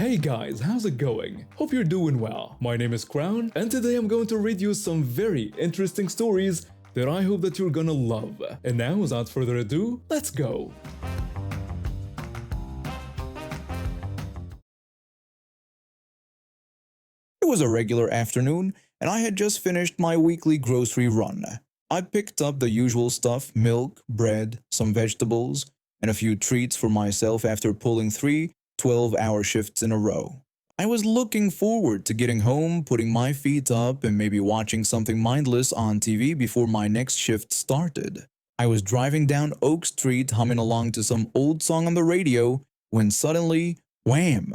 Hey guys, how's it going? Hope you're doing well. My name is Crown, and today I'm going to read you some very interesting stories that I hope that you're gonna love. And now, without further ado, let's go! It was a regular afternoon, and I had just finished my weekly grocery run. I picked up the usual stuff: milk, bread, some vegetables, and a few treats for myself after pulling three 12-hour shifts in a row. I was looking forward to getting home, putting my feet up, and maybe watching something mindless on TV before my next shift started. I was driving down Oak Street humming along to some old song on the radio when suddenly, wham!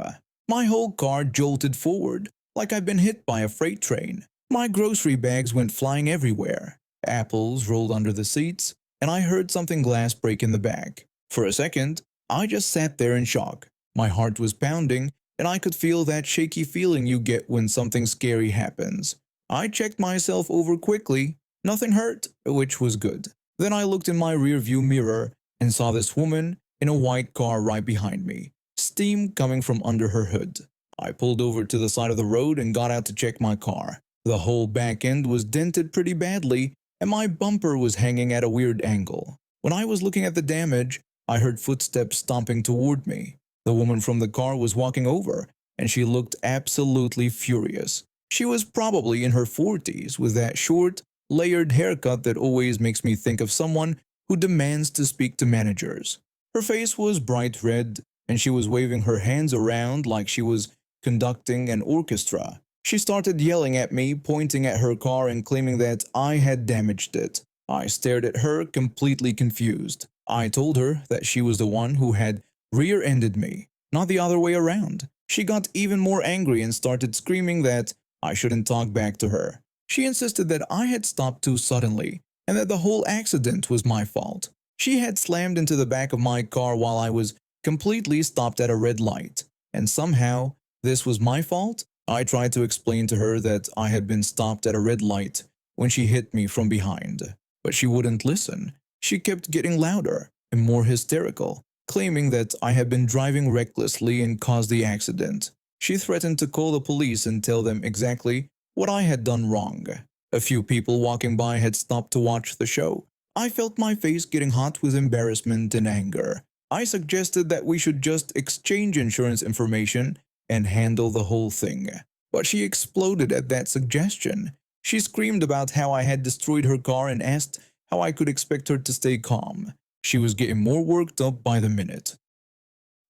My whole car jolted forward like I'd been hit by a freight train. My grocery bags went flying everywhere. Apples rolled under the seats, and I heard something glass break in the back. For a second, I just sat there in shock. My heart was pounding, and I could feel that shaky feeling you get when something scary happens. I checked myself over quickly. Nothing hurt, which was good. Then I looked in my rearview mirror and saw this woman in a white car right behind me, steam coming from under her hood. I pulled over to the side of the road and got out to check my car. The whole back end was dented pretty badly, and my bumper was hanging at a weird angle. When I was looking at the damage, I heard footsteps stomping toward me. The woman from the car was walking over, and she looked absolutely furious. She was probably in her 40s with that short, layered haircut that always makes me think of someone who demands to speak to managers. Her face was bright red, and she was waving her hands around like she was conducting an orchestra. She started yelling at me, pointing at her car and claiming that I had damaged it. I stared at her, completely confused. I told her that she was the one who had rear-ended me, not the other way around. She got even more angry and started screaming that I shouldn't talk back to her. She insisted that I had stopped too suddenly and that the whole accident was my fault. She had slammed into the back of my car while I was completely stopped at a red light, and somehow this was my fault. I tried to explain to her that I had been stopped at a red light when she hit me from behind, but she wouldn't listen. She kept getting louder and more hysterical, claiming that I had been driving recklessly and caused the accident. She threatened to call the police and tell them exactly what I had done wrong. A few people walking by had stopped to watch the show. I felt my face getting hot with embarrassment and anger. I suggested that we should just exchange insurance information and handle the whole thing. But she exploded at that suggestion. She screamed about how I had destroyed her car and asked how I could expect her to stay calm. She was getting more worked up by the minute.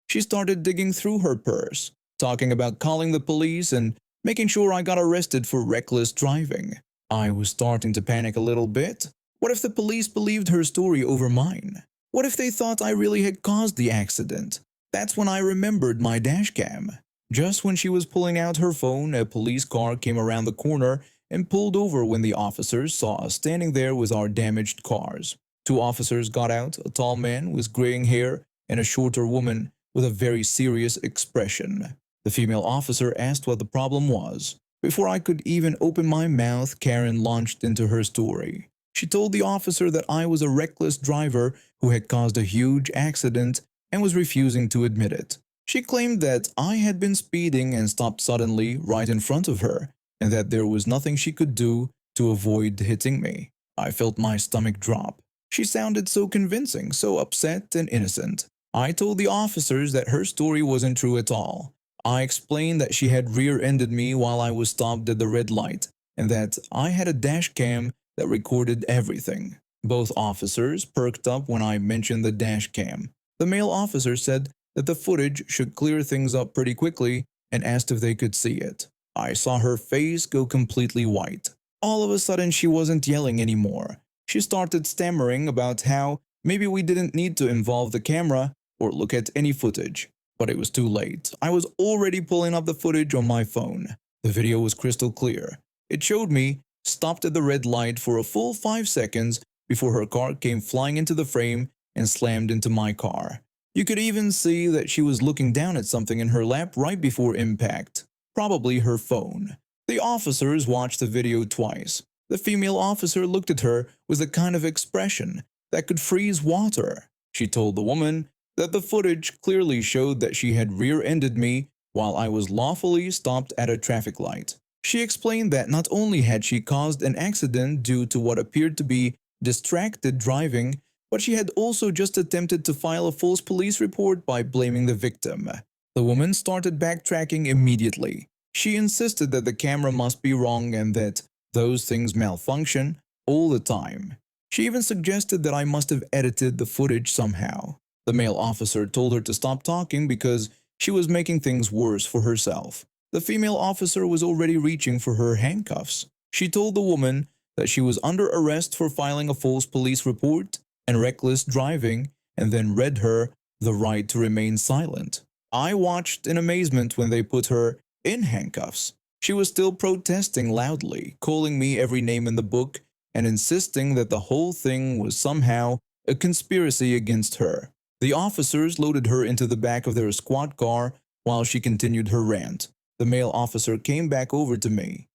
She started digging through her purse, talking about calling the police and making sure I got arrested for reckless driving. I was starting to panic a little bit. What if the police believed her story over mine? What if they thought I really had caused the accident? That's when I remembered my dash cam. Just when she was pulling out her phone, a police car came around the corner and pulled over when the officers saw us standing there with our damaged cars. Two officers got out, a tall man with graying hair and a shorter woman with a very serious expression. The female officer asked what the problem was. Before I could even open my mouth, Karen launched into her story. She told the officer that I was a reckless driver who had caused a huge accident and was refusing to admit it. She claimed that I had been speeding and stopped suddenly right in front of her, and that there was nothing she could do to avoid hitting me. I felt my stomach drop. She sounded so convincing, so upset and innocent. I told the officers that her story wasn't true at all. I explained that she had rear-ended me while I was stopped at the red light, and that I had a dash cam that recorded everything. Both officers perked up when I mentioned the dash cam. The male officer said that the footage should clear things up pretty quickly and asked if they could see it. I saw her face go completely white. All of a sudden, she wasn't yelling anymore. She started stammering about how maybe we didn't need to involve the camera or look at any footage. But it was too late. I was already pulling up the footage on my phone. The video was crystal clear. It showed me stopped at the red light for a full 5 seconds before her car came flying into the frame and slammed into my car. You could even see that she was looking down at something in her lap right before impact, probably her phone. The officers watched the video twice. The female officer looked at her with a kind of expression that could freeze water. She told the woman that the footage clearly showed that she had rear-ended me while I was lawfully stopped at a traffic light. She explained that not only had she caused an accident due to what appeared to be distracted driving, but she had also just attempted to file a false police report by blaming the victim. The woman started backtracking immediately. She insisted that the camera must be wrong and that those things malfunction all the time. She even suggested that I must have edited the footage somehow. The male officer told her to stop talking because she was making things worse for herself. The female officer was already reaching for her handcuffs. She told the woman that she was under arrest for filing a false police report and reckless driving, and then read her the right to remain silent. I watched in amazement when they put her in handcuffs. She was still protesting loudly, calling me every name in the book, and insisting that the whole thing was somehow a conspiracy against her. The officers loaded her into the back of their squad car while she continued her rant. The male officer came back over to me.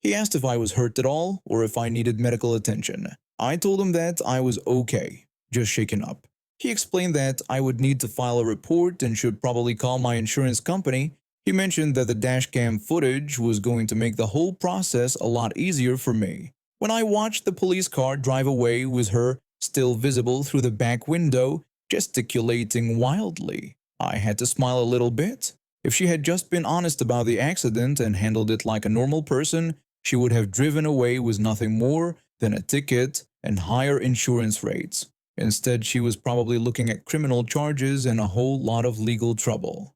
He asked if I was hurt at all or if I needed medical attention. I told him that I was okay, just shaken up. He explained that I would need to file a report and should probably call my insurance company. He mentioned that the dashcam footage was going to make the whole process a lot easier for me. When I watched the police car drive away with her still visible through the back window, gesticulating wildly, I had to smile a little bit. If she had just been honest about the accident and handled it like a normal person, she would have driven away with nothing more than a ticket and higher insurance rates. Instead, she was probably looking at criminal charges and a whole lot of legal trouble.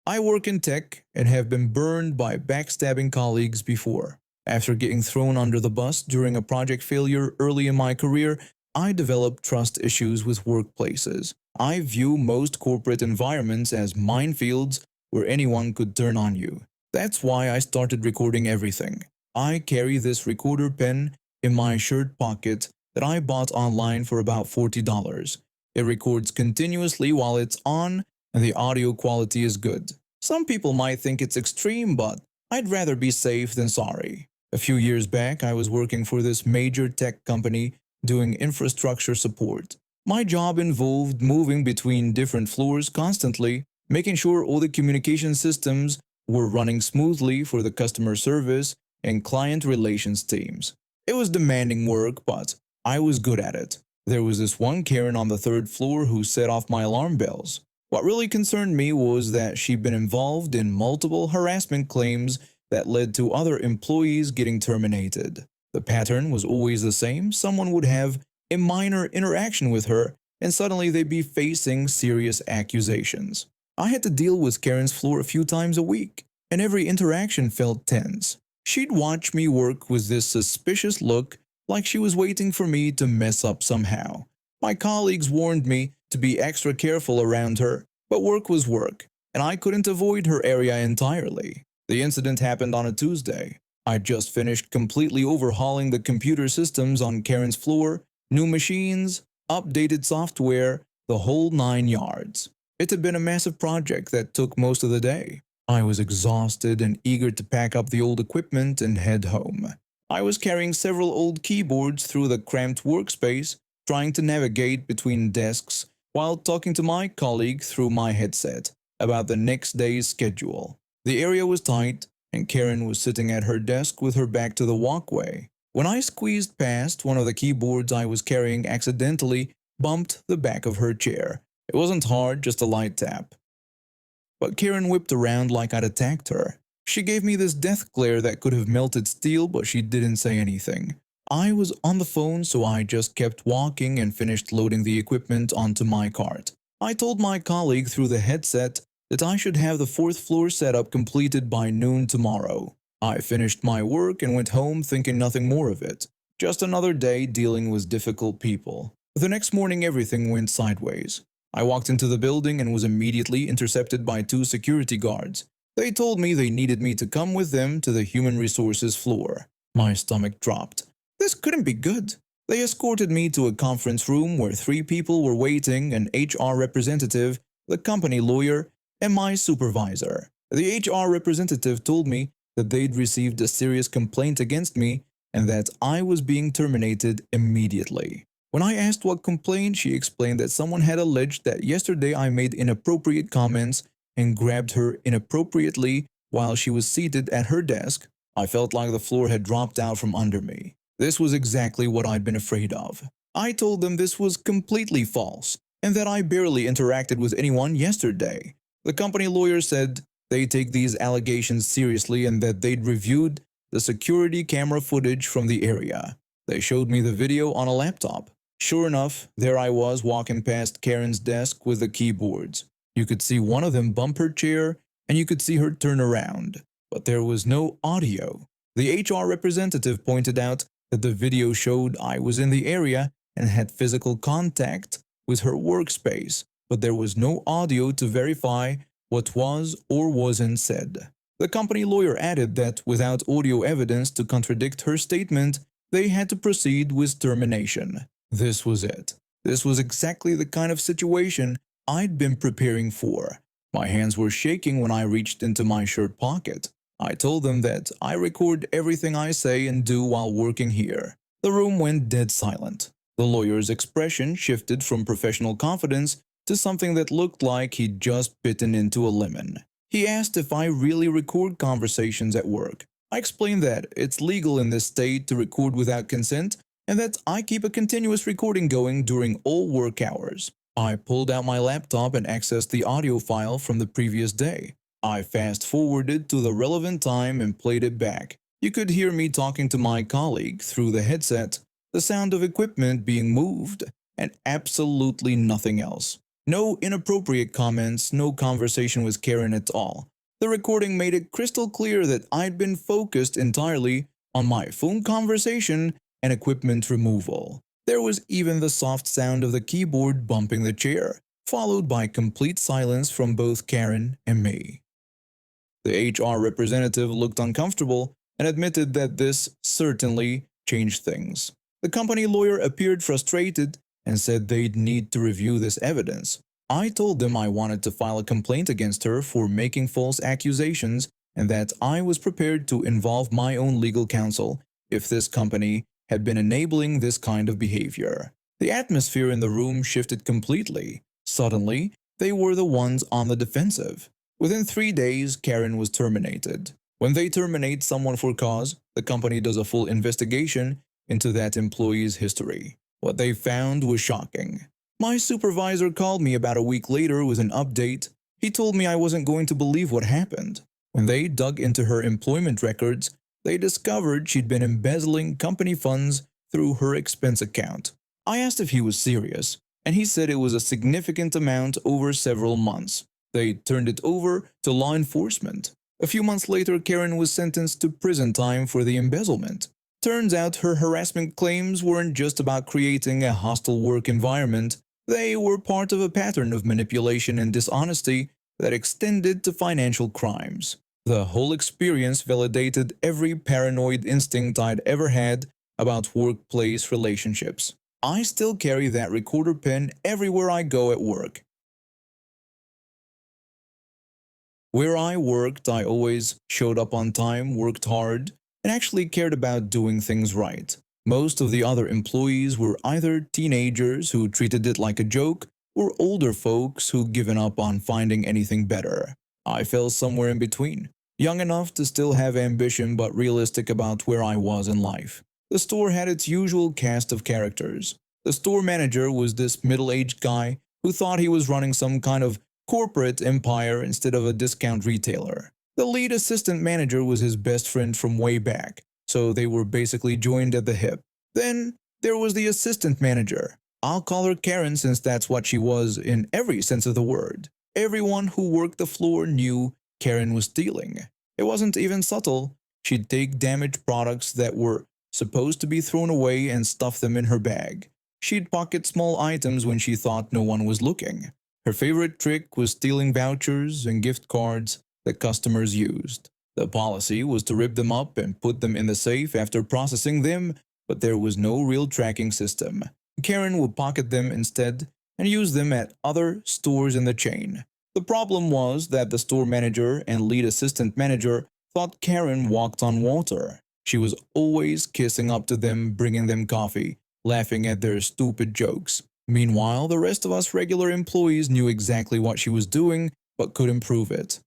I work in tech and have been burned by backstabbing colleagues before. After getting thrown under the bus during a project failure early in my career, I developed trust issues with workplaces. I view most corporate environments as minefields where anyone could turn on you. That's why I started recording everything. I carry this recorder pen in my shirt pocket that I bought online for about $40. It records continuously while it's on, and the audio quality is good. Some people might think it's extreme, but I'd rather be safe than sorry. A few years back, I was working for this major tech company doing infrastructure support. My job involved moving between different floors constantly, making sure all the communication systems were running smoothly for the customer service and client relations teams. It was demanding work, but I was good at it. There was this one Karen on the third floor who set off my alarm bells. What really concerned me was that she'd been involved in multiple harassment claims that led to other employees getting terminated. The pattern was always the same. Someone would have a minor interaction with her, and suddenly they'd be facing serious accusations. I had to deal with Karen's floor a few times a week, and every interaction felt tense. She'd watch me work with this suspicious look, like she was waiting for me to mess up somehow. My colleagues warned me to be extra careful around her, but work was work, and I couldn't avoid her area entirely. The incident happened on a Tuesday. I'd just finished completely overhauling the computer systems on Karen's floor, new machines, updated software, the whole 9 yards. It had been a massive project that took most of the day. I was exhausted and eager to pack up the old equipment and head home. I was carrying several old keyboards through the cramped workspace, trying to navigate between desks while talking to my colleague through my headset about the next day's schedule. The area was tight, and Karen was sitting at her desk with her back to the walkway. When I squeezed past, one of the keyboards I was carrying accidentally bumped the back of her chair. It wasn't hard, just a light tap. But Karen whipped around like I'd attacked her. She gave me this death glare that could have melted steel, but she didn't say anything. I was on the phone, so I just kept walking and finished loading the equipment onto my cart. I told my colleague through the headset that I should have the 4th floor setup completed by noon tomorrow. I finished my work and went home thinking nothing more of it. Just another day dealing with difficult people. The next morning everything went sideways. I walked into the building and was immediately intercepted by 2 security guards. They told me they needed me to come with them to the human resources floor. My stomach dropped. This couldn't be good. They escorted me to a conference room where 3 people were waiting: an HR representative, the company lawyer, and my supervisor. The HR representative told me that they'd received a serious complaint against me and that I was being terminated immediately. When I asked what complaint, she explained that someone had alleged that yesterday I made inappropriate comments and grabbed her inappropriately while she was seated at her desk. I felt like the floor had dropped out from under me. This was exactly what I'd been afraid of. I told them this was completely false and that I barely interacted with anyone yesterday. The company lawyer said they take these allegations seriously and that they'd reviewed the security camera footage from the area. They showed me the video on a laptop. Sure enough, there I was walking past Karen's desk with the keyboards. You could see one of them bump her chair and you could see her turn around, but there was no audio. The HR representative pointed out that the video showed I was in the area and had physical contact with her workspace, but there was no audio to verify what was or wasn't said. The company lawyer added that without audio evidence to contradict her statement, they had to proceed with termination. This was it. This was exactly the kind of situation I'd been preparing for. My hands were shaking when I reached into my shirt pocket. I told them that I record everything I say and do while working here. The room went dead silent. The lawyer's expression shifted from professional confidence to something that looked like he'd just bitten into a lemon. He asked if I really record conversations at work. I explained that it's legal in this state to record without consent and that I keep a continuous recording going during all work hours. I pulled out my laptop and accessed the audio file from the previous day. I fast-forwarded to the relevant time and played it back. You could hear me talking to my colleague through the headset, the sound of equipment being moved, and absolutely nothing else. No inappropriate comments, no conversation with Karen at all. The recording made it crystal clear that I'd been focused entirely on my phone conversation and equipment removal. There was even the soft sound of the keyboard bumping the chair, followed by complete silence from both Karen and me. The HR representative looked uncomfortable and admitted that this certainly changed things. The company lawyer appeared frustrated and said they'd need to review this evidence. I told them I wanted to file a complaint against her for making false accusations and that I was prepared to involve my own legal counsel if this company had been enabling this kind of behavior. The atmosphere in the room shifted completely. Suddenly, they were the ones on the defensive. Within 3 days, Karen was terminated. When they terminate someone for cause, the company does a full investigation into that employee's history. What they found was shocking. My supervisor called me about a week later with an update. He told me I wasn't going to believe what happened. When they dug into her employment records, they discovered she'd been embezzling company funds through her expense account. I asked if he was serious, and he said it was a significant amount over several months. They turned it over to law enforcement. A few months later, Karen was sentenced to prison time for the embezzlement. Turns out her harassment claims weren't just about creating a hostile work environment. They were part of a pattern of manipulation and dishonesty that extended to financial crimes. The whole experience validated every paranoid instinct I'd ever had about workplace relationships. I still carry that recorder pen everywhere I go at work. Where I worked, I always showed up on time, worked hard, and actually cared about doing things right. Most of the other employees were either teenagers who treated it like a joke or older folks who'd given up on finding anything better. I fell somewhere in between, young enough to still have ambition but realistic about where I was in life. The store had its usual cast of characters. The store manager was this middle-aged guy who thought he was running some kind of corporate empire instead of a discount retailer. The lead assistant manager was his best friend from way back, so they were basically joined at the hip. Then there was the assistant manager. I'll call her Karen since that's what she was in every sense of the word. Everyone who worked the floor knew Karen was stealing. It wasn't even subtle. She'd take damaged products that were supposed to be thrown away and stuff them in her bag. She'd pocket small items when she thought no one was looking. Her favorite trick was stealing vouchers and gift cards that customers used. The policy was to rip them up and put them in the safe after processing them, but there was no real tracking system. Karen would pocket them instead and use them at other stores in the chain. The problem was that the store manager and lead assistant manager thought Karen walked on water. She was always kissing up to them, bringing them coffee, laughing at their stupid jokes. Meanwhile, the rest of us regular employees knew exactly what she was doing but couldn't prove it.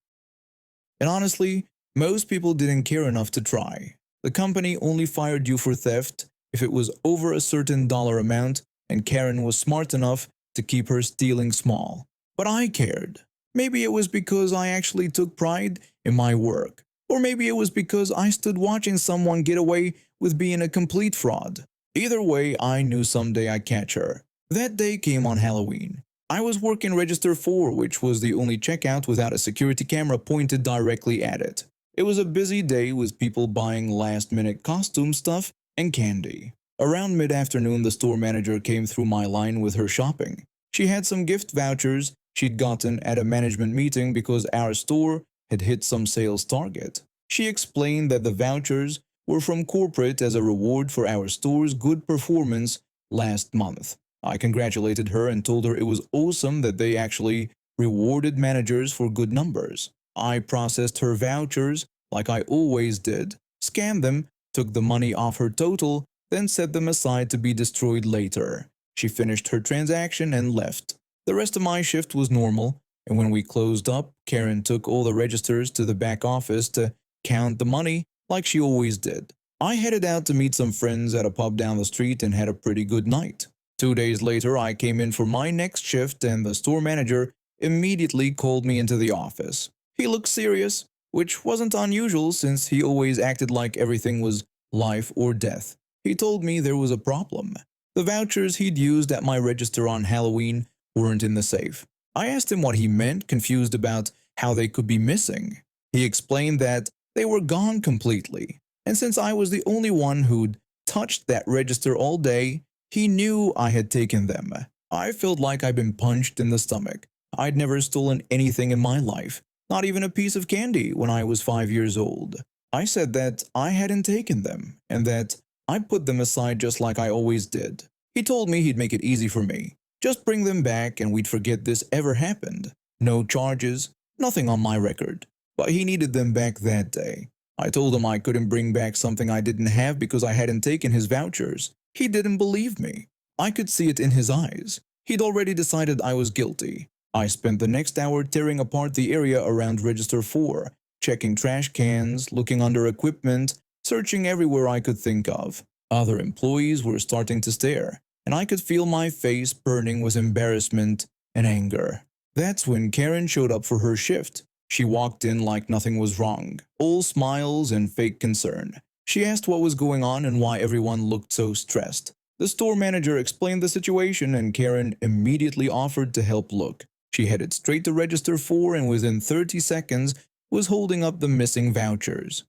And honestly, most people didn't care enough to try. The company only fired you for theft if it was over a certain dollar amount, and Karen was smart enough to keep her stealing small. But I cared. Maybe it was because I actually took pride in my work. Or maybe it was because I stood watching someone get away with being a complete fraud. Either way, I knew someday I'd catch her. That day came on Halloween. I was working Register 4, which was the only checkout without a security camera pointed directly at it. It was a busy day with people buying last-minute costume stuff and candy. Around mid-afternoon, the store manager came through my line with her shopping. She had some gift vouchers she'd gotten at a management meeting because our store had hit some sales target. She explained that the vouchers were from corporate as a reward for our store's good performance last month. I congratulated her and told her it was awesome that they actually rewarded managers for good numbers. I processed her vouchers like I always did, scanned them, took the money off her total, then set them aside to be destroyed later. She finished her transaction and left. The rest of my shift was normal, and when we closed up, Karen took all the registers to the back office to count the money like she always did. I headed out to meet some friends at a pub down the street and had a pretty good night. 2 days later, I came in for my next shift and the store manager immediately called me into the office. He looked serious, which wasn't unusual since he always acted like everything was life or death. He told me there was a problem. The vouchers he'd used at my register on Halloween weren't in the safe. I asked him what he meant, confused about how they could be missing. He explained that they were gone completely, and since I was the only one who'd touched that register all day, he knew I had taken them. I felt like I'd been punched in the stomach. I'd never stolen anything in my life, not even a piece of candy when I was 5 years old. I said that I hadn't taken them, and that I put them aside just like I always did. He told me he'd make it easy for me. Just bring them back and we'd forget this ever happened. No charges, nothing on my record. But he needed them back that day. I told him I couldn't bring back something I didn't have because I hadn't taken his vouchers. He didn't believe me. I could see it in his eyes. He'd already decided I was guilty. I spent the next hour tearing apart the area around Register 4, checking trash cans, looking under equipment, searching everywhere I could think of. Other employees were starting to stare, and I could feel my face burning with embarrassment and anger. That's when Karen showed up for her shift. She walked in like nothing was wrong, all smiles and fake concern. She asked what was going on and why everyone looked so stressed. The store manager explained the situation and Karen immediately offered to help look. She headed straight to Register 4 and within 30 seconds was holding up the missing vouchers.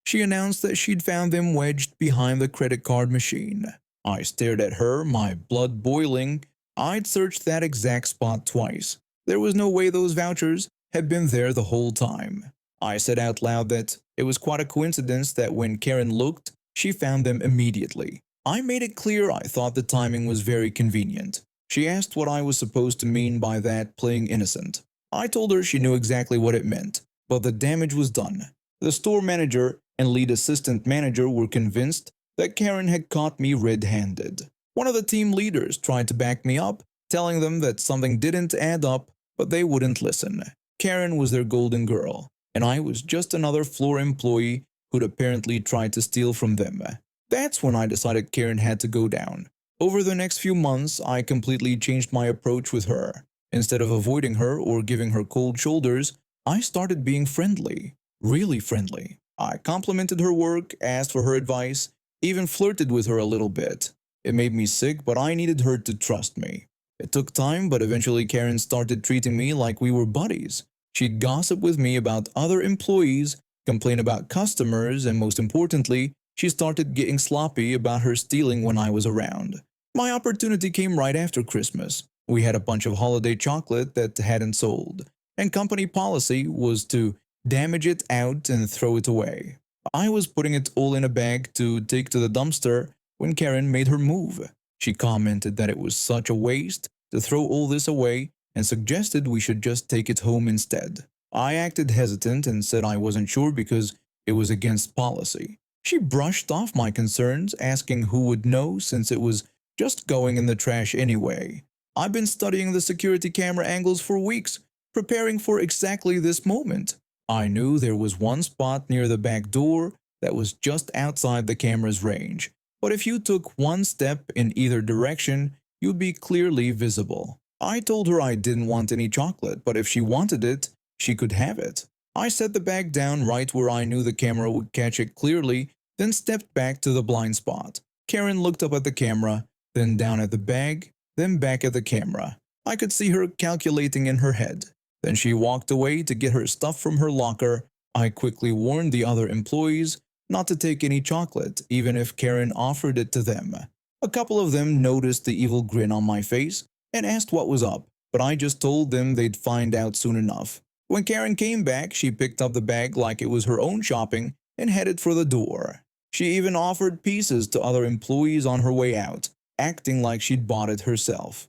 She announced that she'd found them wedged behind the credit card machine. I stared at her, my blood boiling. I'd searched that exact spot twice. There was no way those vouchers had been there the whole time. I said out loud that it was quite a coincidence that when Karen looked, she found them immediately. I made it clear I thought the timing was very convenient. She asked what I was supposed to mean by that, playing innocent. I told her she knew exactly what it meant, but the damage was done. The store manager and lead assistant manager were convinced that Karen had caught me red-handed. One of the team leaders tried to back me up, telling them that something didn't add up, but they wouldn't listen. Karen was their golden girl, and I was just another floor employee who'd apparently tried to steal from them. That's when I decided Karen had to go down. Over the next few months, I completely changed my approach with her. Instead of avoiding her or giving her cold shoulders, I started being friendly, really friendly. I complimented her work, asked for her advice, even flirted with her a little bit. It made me sick, but I needed her to trust me. It took time, but eventually Karen started treating me like we were buddies. She'd gossip with me about other employees, complain about customers, and most importantly, she started getting sloppy about her stealing when I was around. My opportunity came right after Christmas. We had a bunch of holiday chocolate that hadn't sold, and company policy was to damage it out and throw it away. I was putting it all in a bag to take to the dumpster when Karen made her move. She commented that it was such a waste to throw all this away and suggested we should just take it home instead. I acted hesitant and said I wasn't sure because it was against policy. She brushed off my concerns, asking who would know since it was just going in the trash anyway. I've been studying the security camera angles for weeks, preparing for exactly this moment. I knew there was one spot near the back door that was just outside the camera's range, but if you took one step in either direction, you'd be clearly visible. I told her I didn't want any chocolate, but if she wanted it, she could have it. I set the bag down right where I knew the camera would catch it clearly, then stepped back to the blind spot. Karen looked up at the camera, then down at the bag, then back at the camera. I could see her calculating in her head. Then she walked away to get her stuff from her locker. I quickly warned the other employees not to take any chocolate, even if Karen offered it to them. A couple of them noticed the evil grin on my face and asked what was up, but I just told them they'd find out soon enough. When Karen came back, she picked up the bag like it was her own shopping and headed for the door. She even offered pieces to other employees on her way out, acting like she'd bought it herself.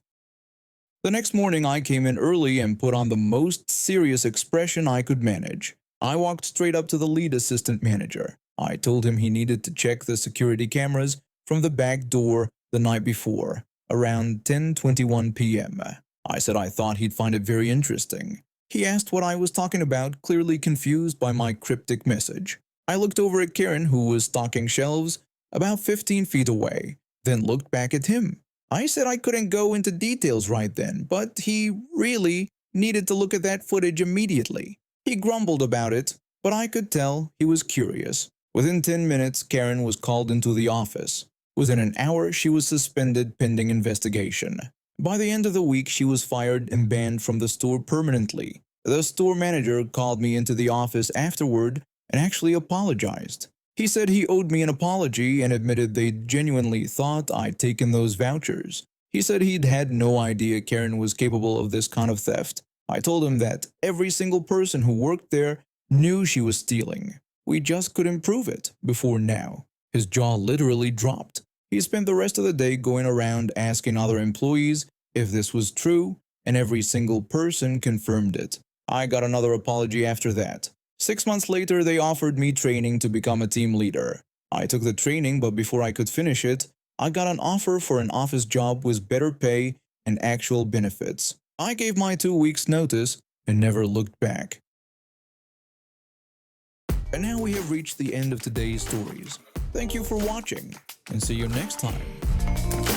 The next morning, I came in early and put on the most serious expression I could manage. I walked straight up to the lead assistant manager. I told him he needed to check the security cameras from the back door the night before, around 10:21 p.m. I said I thought he'd find it very interesting. He asked what I was talking about, clearly confused by my cryptic message. I looked over at Karen, who was stocking shelves about 15 feet away, then looked back at him. I said I couldn't go into details right then, but he really needed to look at that footage immediately. He grumbled about it, but I could tell he was curious. Within 10 minutes, Karen was called into the office. Within an hour, she was suspended pending investigation. By the end of the week, she was fired and banned from the store permanently. The store manager called me into the office afterward and actually apologized. He said he owed me an apology and admitted they genuinely thought I'd taken those vouchers. He said he'd had no idea Karen was capable of this kind of theft. I told him that every single person who worked there knew she was stealing. We just couldn't prove it before now. His jaw literally dropped. He spent the rest of the day going around asking other employees if this was true, and every single person confirmed it. I got another apology after that. 6 months later, they offered me training to become a team leader. I took the training, but before I could finish it, I got an offer for an office job with better pay and actual benefits. I gave my 2 weeks' notice and never looked back. And now we have reached the end of today's stories. Thank you for watching, and see you next time.